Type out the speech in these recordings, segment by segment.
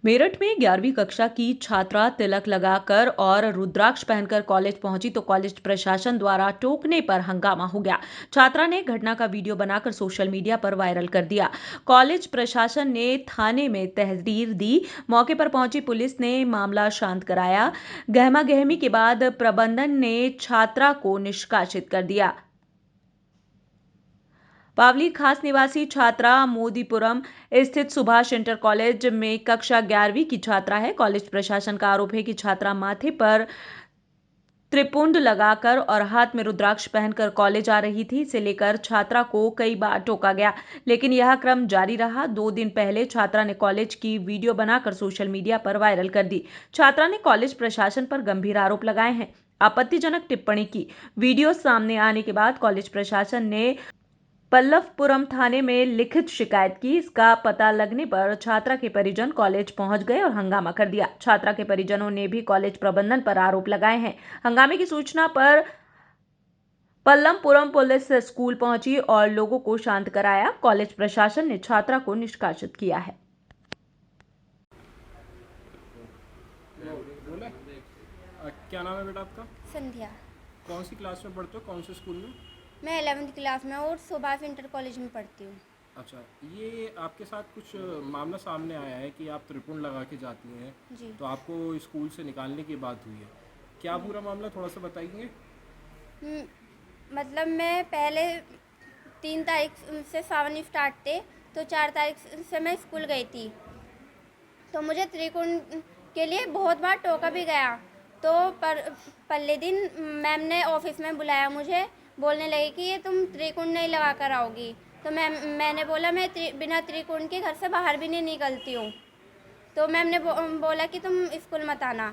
मेरठ में 11वीं कक्षा की छात्रा तिलक लगाकर और रुद्राक्ष पहनकर कॉलेज पहुंची तो कॉलेज प्रशासन द्वारा टोकने पर हंगामा हो गया। छात्रा ने घटना का वीडियो बनाकर सोशल मीडिया पर वायरल कर दिया। कॉलेज प्रशासन ने थाने में तहरीर दी। मौके पर पहुंची पुलिस ने मामला शांत कराया। गहमा-गहमी के बाद प्रबंधन ने छात्रा को निष्कासित कर दिया। पावली खास निवासी छात्रा मोदीपुरम स्थित सुभाष इंटर कॉलेज में कक्षा 11वीं की छात्रा है। कॉलेज प्रशासन का आरोप है कि छात्रा माथे पर त्रिपुंड लगाकर और हाथ में रुद्राक्ष पहनकर कॉलेज आ रही थी। इसे लेकर छात्रा को कई बार टोका गया, लेकिन यह क्रम जारी रहा। 2 दिन पहले छात्रा ने कॉलेज की वीडियो बनाकर सोशल मीडिया पर वायरल कर दी। छात्रा ने कॉलेज प्रशासन पर गंभीर आरोप लगाए हैं, आपत्तिजनक टिप्पणी की। वीडियो सामने आने के बाद कॉलेज प्रशासन ने पल्लवपुरम थाने में लिखित शिकायत की। इसका पता लगने पर छात्रा के परिजन कॉलेज पहुंच गए और हंगामा कर दिया। छात्रा के परिजनों ने भी कॉलेज प्रबंधन पर आरोप लगाए हैं। हंगामे की सूचना पर पल्लवपुरम पुलिस स्कूल पहुंची और लोगों को शांत कराया। कॉलेज प्रशासन ने छात्रा को निष्कासित किया है। क्या नाम है बेटा आपका? संध्या। कौन सी क्लास में पढ़ते हो, कौन से स्कूल में? मैं 11वीं क्लास में और सुभाष इंटर कॉलेज में पढ़ती हूँ। अच्छा, ये आपके साथ कुछ मामला सामने आया है कि आप त्रिपुंड लगा के जाती हैं, जी। तो आपको स्कूल से निकालने की बात हुई है। क्या पूरा मामला थोड़ा सा बताइए। मतलब मैं पहले 3 तारीख से सावन स्टार्ट थे, तो 4 तारीख से मैं स्कूल गई थी। तो मुझे त्रिकुंड के लिए बहुत बार टोका भी गया। तो पहले दिन मैम ने ऑफिस में बुलाया, मुझे बोलने लगी कि ये तुम त्रिकुंड नहीं लगा कर आओगी। तो मैंने बोला मैं बिना त्रिकुंड के घर से बाहर भी नहीं निकलती हूँ। तो मैम ने बोला कि तुम स्कूल मत आना।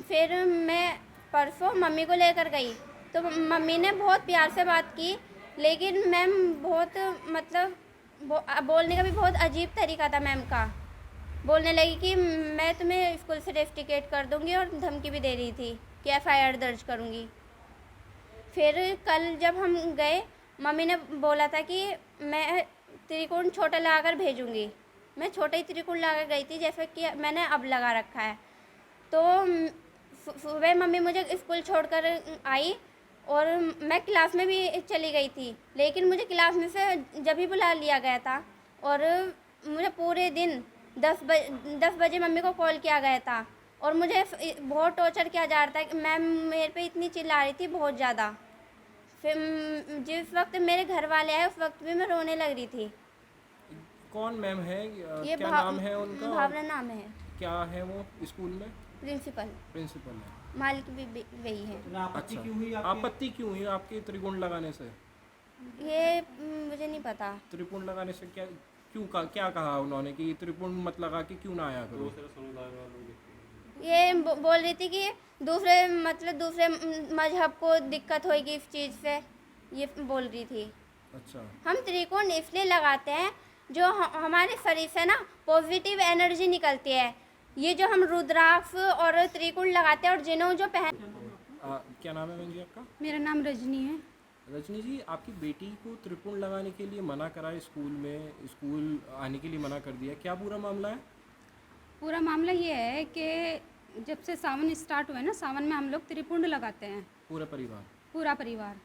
फिर मैं परसों मम्मी को लेकर गई, तो मम्मी ने बहुत प्यार से बात की, लेकिन मैम बहुत मतलब बोलने का भी बहुत अजीब तरीका था मैम का। बोलने लगी कि मैं तुम्हें स्कूल से रेस्टिकेट कर दूंगी और धमकी भी दे रही थी कि FIR दर्ज करूंगी। फिर कल जब हम गए, मम्मी ने बोला था कि मैं त्रिकोण छोटा लगाकर भेजूंगी। मैं छोटा ही त्रिकोण लगा गई थी, जैसे कि मैंने अब लगा रखा है। तो सुबह मम्मी मुझे स्कूल छोड़कर आई और मैं क्लास में भी चली गई थी, लेकिन मुझे क्लास में से जब भी बुला लिया गया था। और मुझे पूरे दिन 10 बजे मम्मी को कॉल किया गया था और मुझे बहुत टॉर्चर किया जा रहा था। मैम मेरे पे इतनी चिल्ला रही थी बहुत ज़्यादा। फिर जिस वक्त मेरे घर वाले आए उस वक्त भी मैं रोने लग रही थी। कौन मैम है? ये क्या नाम है उनका? भावना नाम है। क्या है वो स्कूल में? प्रिंसिपल है। मालिक भी वही है। अच्छा, आपत्ति क्यों हुई आपके त्रिकोण लगाने से? ये मुझे नहीं पता। त्रिपुंड लगाने से क्या कहा उन्होंने कि त्रिपुंड मत लगा के क्यों ना आया करो? ये बोल रही थी कि दूसरे मजहब को दिक्कत होगी इस चीज़ से, ये बोल रही थी। अच्छा। हम त्रिकोण इसलिए लगाते हैं जो हमारे शरीर से ना पॉजिटिव एनर्जी निकलती है। ये जो हम रुद्राक्ष और त्रिकोण लगाते हैं और जिन्हों जो क्या नाम है बहन जी आपका? मेरा नाम रजनी है। रजनी जी, आपकी बेटी को त्रिपुंड लगाने के लिए मना करा है स्कूल में, स्कूल आने के लिए मना कर दिया, क्या पूरा मामला है? पूरा मामला ये है कि जब से सावन स्टार्ट हुए ना, सावन में हम लोग त्रिपुंड लगाते हैं। पूरा परिवार? पूरा परिवार।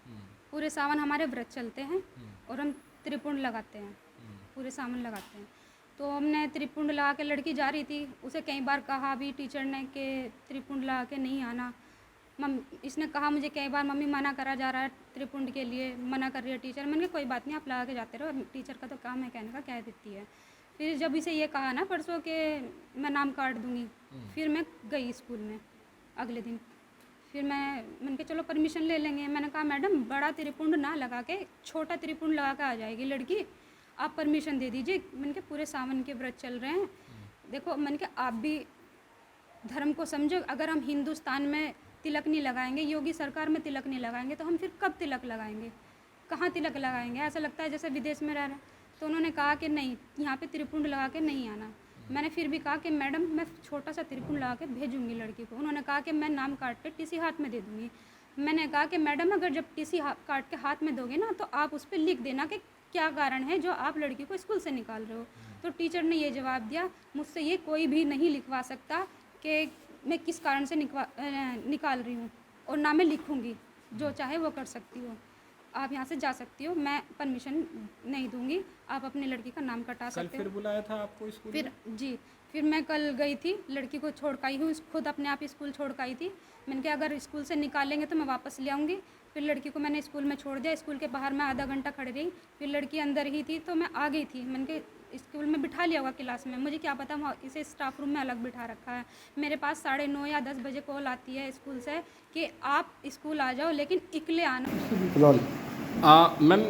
पूरे सावन हमारे व्रत चलते हैं और हम त्रिपुंड लगाते हैं, पूरे सावन लगाते हैं। तो हमने त्रिपुंड लगा के, लड़की जा रही थी, उसे कई बार कहा भी टीचर ने कि त्रिपुंड लगा के नहीं आना। इसने कहा मुझे कई बार मम्मी मना करा जा रहा है त्रिपुंड के लिए, मना कर रही है टीचर। मैंने कहा कोई बात नहीं, आप लगा के जाते रहो, टीचर का तो काम है कहने का, कह देती है। फिर जब इसे ये कहा ना परसों के मैं नाम काट दूंगी, फिर मैं गई स्कूल में अगले दिन। फिर मैंने कहा चलो परमिशन ले लेंगे। मैंने कहा मैडम बड़ा त्रिपुंड ना लगा के छोटा त्रिपुंड लगा के आ जाएगी लड़की, आप परमिशन दे दीजिए। मैंने कहा पूरे सावन के व्रत चल रहे हैं, देखो मैंने कहा आप भी धर्म को समझो। अगर हम हिंदुस्तान में तिलक नहीं लगाएंगे, योगी सरकार में तिलक नहीं लगाएंगे, तो हम फिर कब तिलक लगाएंगे, कहाँ तिलक लगाएंगे? ऐसा लगता है जैसे विदेश में रह रहे हैं। तो उन्होंने कहा कि नहीं, यहाँ पे त्रिपुंड लगा के नहीं आना। मैंने फिर भी कहा कि मैडम मैं छोटा सा त्रिपुंड लगा के भेजूंगी लड़की को। उन्होंने कहा कि मैं नाम काट के टीसी हाथ में दे दूँगी। मैंने कहा कि मैडम अगर जब टीसी काट के हाथ में दोगे ना, तो आप उस पर लिख देना कि क्या कारण है जो आप लड़की को स्कूल से निकाल रहे हो। तो टीचर ने ये जवाब दिया, मुझसे ये कोई भी नहीं लिखवा सकता कि मैं किस कारण से निकाल रही हूँ, और ना मैं लिखूँगी, जो चाहे वो कर सकती हो, आप यहाँ से जा सकती हो, मैं परमिशन नहीं दूँगी, आप अपनी लड़की का नाम कटा कल सकते हो। फिर बुलाया था आपको स्कूल फिर में? जी, फिर मैं कल गई थी, लड़की को छोड़ के आई हूँ, खुद अपने आप स्कूल छोड़ के आई थी। मैंने कहा अगर स्कूल से निकालेंगे तो मैं वापस ले आऊँगी। फिर लड़की को मैंने स्कूल में छोड़ दिया, स्कूल के बाहर मैं आधा घंटा खड़ी रही, फिर लड़की अंदर ही थी तो मैं आ गई थी। मैंने कहा स्कूल में बिठा लिया होगा क्लास में, मुझे क्या पता वहाँ इसे स्टाफ रूम में अलग बिठा रखा है। मेरे पास 9:30 या 10 बजे कॉल आती है स्कूल से कि आप स्कूल आ जाओ, लेकिन इकले आना। मैम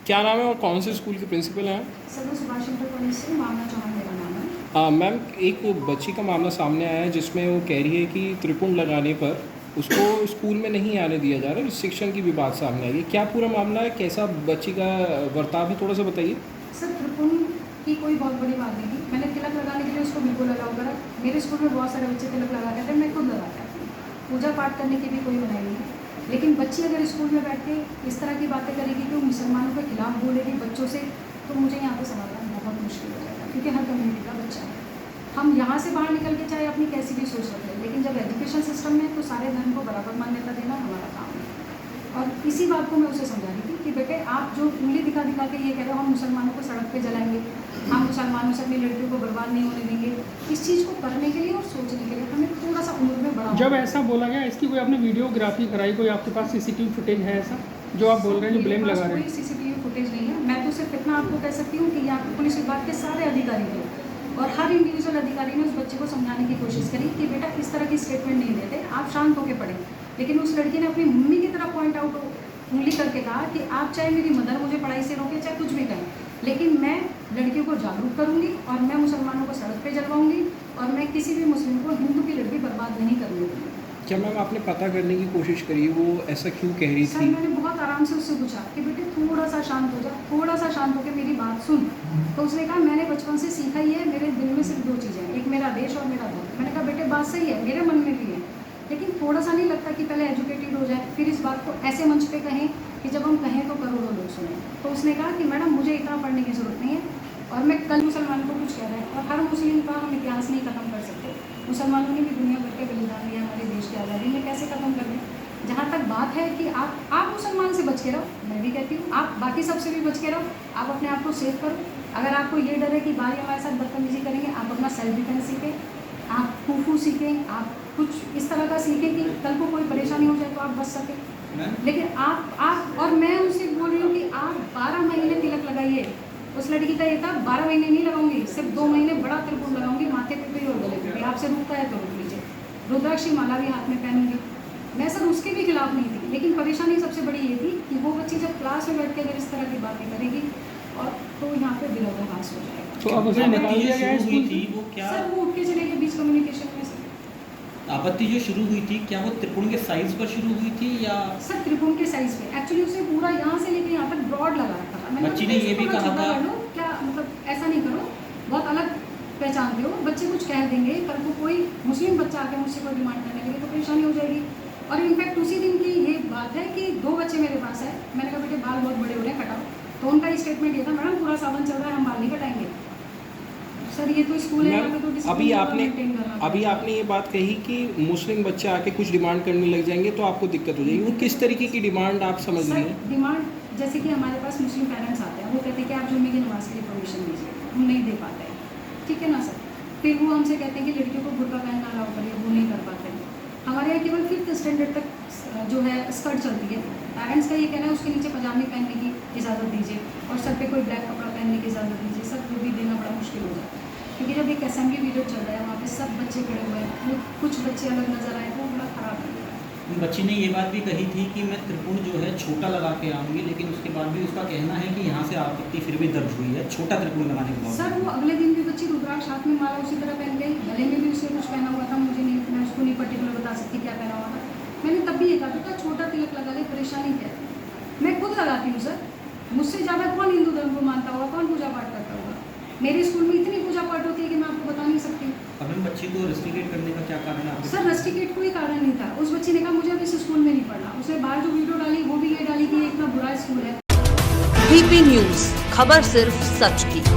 क्या नाम है और कौन से स्कूल के प्रिंसिपल हैं? सर मैं सुभाष इंटर कॉलेज से मामला चौहान मेरा नाम है। मैम एक बच्ची का मामला सामने आया है जिसमें वो कह रही है कि त्रिपुंड लगाने पर उसको स्कूल में नहीं आने दिया जा रहा है, रिस्ट्रिक्शन की भी बात सामने आई है। क्या पूरा मामला है, कैसा बच्ची का बर्ताव है, थोड़ा सा बताइए। सर त्रिपुंड की कोई बहुत बड़ी बात नहीं थी, मैंने तिलक लगाने के लिए उसको बिल्कुल अलाउ करा। मेरे स्कूल में बहुत सारे बच्चे तिलक लगा करते हैं, मैं खुद लगाता हूँ। पूजा पाठ करने की भी कोई मनाही नहीं है, लेकिन बच्ची अगर स्कूल में बैठ के इस तरह की बातें करेगी कि वो मुसलमानों के खिलाफ बोलेगी बच्चों से, तो मुझे यहाँ पर समाधान बहुत मुश्किल हो जाएगा, क्योंकि हर कम्युनिटी का बच्चा है। हम यहाँ से बाहर निकल के चाहे अपनी कैसी भी सोच रखें, लेकिन जब एजुकेशन सिस्टम में तो सारे धर्म को बराबर मान्यता देना हमारा काम है। और इसी बात को मैं उसे समझा रही थी कि बेटे आप जो उंगली दिखा दिखा के ये कह रहे हो हम मुसलमानों को सड़क पे जलाएंगे, हम मुसलमानों से अपनी लड़कियों को बर्बाद नहीं होने देंगे, इस चीज़ को करने के लिए और सोचने के लिए हमें थोड़ा सा उम्र में बड़ा जब ऐसा बोला गया, इसकी कोई आपने वीडियोग्राफी कराई, कोई आपके पास सीसीटीवी फुटेज है ऐसा जो आप बोल रहे हैं, जो ब्लेम लगा रहे हैं? कोई सीसीटीवी फुटेज नहीं है। मैं तो सिर्फ इतना आपको कह सकती हूँ कि यहाँ पुलिस विभाग के सारे अधिकारी थे और हर इंडिविजुअल अधिकारी ने उस बच्चे को समझाने की कोशिश करी कि बेटा इस तरह की स्टेटमेंट नहीं देते, आप शांत होकर पढ़ें। लेकिन उस लड़की ने अपनी मम्मी की तरफ पॉइंट आउट उंगली करके कहा कि आप चाहे मेरी मदर मुझे पढ़ाई से रोके, चाहे कुछ भी करें, लेकिन मैं लड़कियों को जागरूक करूंगी और मैं मुसलमानों को सड़क पे जलवाऊंगी और मैं किसी भी मुस्लिम को हिंदू की लड़की बर्बाद नहीं करने दूंगी। क्या मैम आपने पता करने की कोशिश करी वो ऐसा क्यों कह रही सर थी? मैंने बहुत आराम से उससे पूछा कि बेटे थोड़ा सा शांत हो जा, थोड़ा सा शांत होकर मेरी बात सुन। तो उसने कहा मैंने बचपन से सीखा ही है, मेरे दिल में सिर्फ 2 चीज़ें हैं, एक मेरा देश और मेरा धर्म। मैंने कहा बेटे बात सही है, मेरे मन में भी है, लेकिन थोड़ा सा नहीं लगता कि पहले एजुकेटेड हो जाए, फिर इस बात को ऐसे मंच पे कहें कि जब हम कहें तो करोड़ों लोग सुने। तो उसने कहा कि मैडम मुझे इतना पढ़ने की ज़रूरत नहीं है और मैं कल मुसलमानों को कुछ कह रहा है, और हर मुस्लिम का हम इतिहास नहीं ख़त्म कर सकते। मुसलमानों ने भी दुनिया भर के बलिदान दिया हमारे देश की आज़ादी में, कैसे ख़त्म कर दें। जहाँ तक बात है कि आप मुसलमान से बच के रहो, मैं भी कहती हूँ आप बाकी सबसे भी बच के रहो, आप अपने आप को सेफ करो। अगर आपको ये डर है कि बाहर हमारे साथ बदतमीजी करेंगे, आप अपना सेल्फ डिफेंस सीखें, आप फूफू सीखें, आप कुछ इस तरह का सीखें कि कल को कोई परेशानी हो जाए तो आप बच सकें। लेकिन आप और मैं उनसे बोल रही हूँ कि आप 12 महीने तिलक लगाइए। उस लड़की का ये था 12 महीने नहीं लगाऊंगी, सिर्फ 2 महीने बड़ा त्रिपुंड लगाऊंगी, माथे पे भी और गले पे भी। आपसे रुकता है तो रुक लीजिए, रुद्राक्षी माला भी हाथ में पहनूंगी। मैं सर उसके भी खिलाफ नहीं थी, लेकिन परेशानी सबसे बड़ी ये थी कि वो बच्ची जब क्लास में बैठ के अगर इस तरह की बातें करेगी और तो यहाँ पे विरोधाभास हो जाएगा। तो अब उसे निकाल दिया गया है स्कूल से? वो क्या सर वो उठ के चले गए बीच कम्युनिकेशन में। सर आपत्ति जो शुरू हुई थी, क्या वो त्रिपुंड के साइज पर शुरू हुई थी या? सर त्रिपुंड के साइज पे एक्चुअली उसे पूरा यहाँ से लेके यहाँ तक ब्रॉड लगा रखा था। मैंने बच्ची ने ये भी कहा था क्या मतलब ऐसा नहीं करो, बहुत अलग पहचानते हो, बच्चे कुछ कह देंगे, कल को कोई मुस्लिम बच्चा आके मुझसे कोई डिमांड करने लगे तो परेशानी हो जाएगी। और इनफैक्ट उसी दिन की ये बात है कि 2 बच्चे मेरे पास है, मैंने कहा बेटे बाल बहुत बड़े हो रहे हैं, कटाओ। तो उनका स्टेटमेंट ये था मैडम पूरा सावन चल रहा है, हम बाल नहीं कटाएंगे। सर ये तो स्कूल है, यहाँ पे तो डिसिप्लिन अभी आपने ये बात कही कि मुस्लिम बच्चे आके कुछ डिमांड करने लग जाएंगे तो आपको दिक्कत हो जाएगी। वो किस तरीके की डिमांड आप समझ रही हैं? डिमांड जैसे कि हमारे पास मुस्लिम पेरेंट्स आते हैं, वो कहते हैं कि आप जुम्मे की नमाज के लिए परमिशन दीजिए, हम नहीं दे पाते हैं, ठीक है ना सर। फिर वो हमसे कहते हैं कि लड़कियों को बुर्का पहनना अलाउ करिए, वो नहीं कर पाते हैं। हमारे यहाँ केवल 5th स्टैंडर्ड तक जो है स्कर्ट चलती है। पेरेंट्स का ये कहना है उसके नीचे पजामे पहनने की इजाज़त दीजिए और सर पे कोई ब्लैक कपड़ा पहनने की इजाज़त दीजिए। सर वो भी देना बड़ा मुश्किल हो जाता है, क्योंकि जब एक असेंबली पीरियड चल रहा है वहाँ पे सब बच्चे खड़े हुए हैं, वो कुछ बच्चे अलग नज़र आए तो वो बड़ा ख़राब लग रहा है। बच्ची ने ये बात भी कही थी कि मैं त्रिपुंड जो है छोटा लगा के आऊँगी, लेकिन उसके बाद भी उसका कहना है कि यहाँ से आपत्ति फिर भी दर्ज हुई है छोटा त्रिपुंड लगाने के बाद। सर वो अगले दिन भी बच्ची रुद्राक्ष हाथ में माला उसी तरह पहन गई, गले में भी उसने कुछ पहना हुआ था, मुझे नहीं, मैं उसको नहीं पर्टिकुलर बता सकती क्या पहना हुआ था। मैंने तब भी ये कहा बेटा छोटा तिलक लगा ले, परेशानी क्या है, मैं खुद लगाती हूँ सर, मुझसे ज़्यादा कौन हिंदू धर्म को मानता होगा, कौन पूजा पाठ करता होगा। मेरे स्कूल में इतनी पूजा पाठ होती है कि मैं आपको बता नहीं सकती। अब हम बच्ची को रेस्ट्रिकेट करने का क्या कारण है? सर रेस्ट्रिकेट कोई कारण नहीं था, उस बच्ची ने कहा मुझे अब इस स्कूल में नहीं पढ़ना। उसने बाहर जो वीडियो डाली वो भी ये डाली कि ये इतना बुरा स्कूल है। एबीपी न्यूज, खबर सिर्फ सच की।